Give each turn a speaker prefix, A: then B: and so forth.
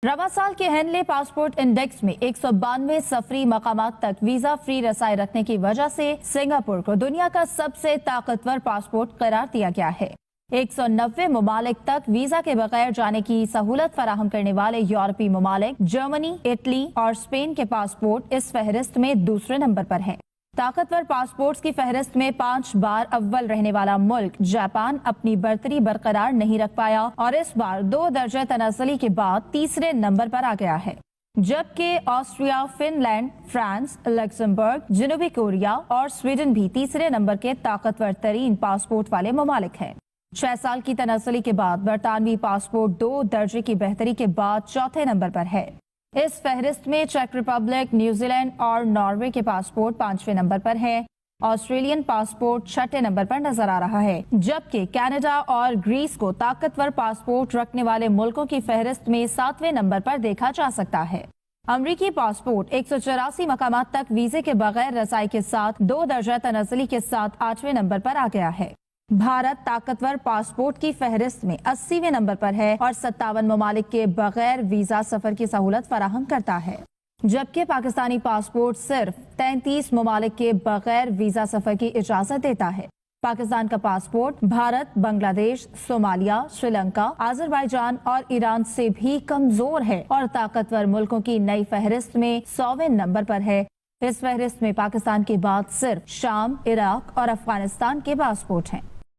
A: रवा साल के हेनले पासपोर्ट इंडेक्स में 192 सफरी मकामात तक वीजा फ्री रसाई रखने की वजह से सिंगापुर को दुनिया का सबसे ताकतवर पासपोर्ट करार दिया गया है। 190 ममालिक तक वीजा के बगैर जाने की सहूलत फराहम करने वाले यूरोपीय ममालिक जर्मनी, इटली और स्पेन के पासपोर्ट इस फहरिस्त में दूसरे नंबर पर हैं। ताकतवर पासपोर्ट्स की फहरिस्त में 5 बार अव्वल रहने वाला मुल्क जापान अपनी बर्तरी बरकरार नहीं रख पाया और इस बार 2 दर्जे तनाज़ुली के बाद तीसरे नंबर पर आ गया है, जबकि ऑस्ट्रिया, फिनलैंड, फ्रांस, लक्समबर्ग, जनूबी कोरिया और स्वीडन भी तीसरे नंबर के ताकतवर तरीन पासपोर्ट वाले ममालिक हैं। 6 साल की तनाज़ुली के बाद बरतानवी पासपोर्ट 2 दर्जे की बेहतरी के बाद चौथे नंबर पर है। इस फहरिस्त में चेक रिपब्लिक, न्यूजीलैंड और नॉर्वे के पासपोर्ट 5वें नंबर पर है। ऑस्ट्रेलियन पासपोर्ट 6ठे नंबर पर नजर आ रहा है, जबकि कनाडा और ग्रीस को ताकतवर पासपोर्ट रखने वाले मुल्कों की फहरिस्त में 7वें नंबर पर देखा जा सकता है। अमरीकी पासपोर्ट 184 मकामात तक वीजे के बगैर रसाई के साथ 2 दर्जा तनाज़ुली के साथ 8वें नंबर पर आ गया है। भारत ताकतवर पासपोर्ट की फहरिस्त में 80वें नंबर पर है और 57 ममालिक के बगैर वीजा सफर की सहूलत फराहम करता है, जबकि पाकिस्तानी पासपोर्ट सिर्फ 33 ममालिक के बगैर वीजा सफर की इजाजत देता है। पाकिस्तान का पासपोर्ट भारत, बांग्लादेश, सोमालिया, श्रीलंका, आजरबाईजान और ईरान से भी कमजोर है और ताकतवर मुल्कों की नई फहरिस्त में 100वें नंबर पर है। इस फहरिस्त में पाकिस्तान के बाद सिर्फ शाम, इराक और अफगानिस्तान के पासपोर्ट हैं।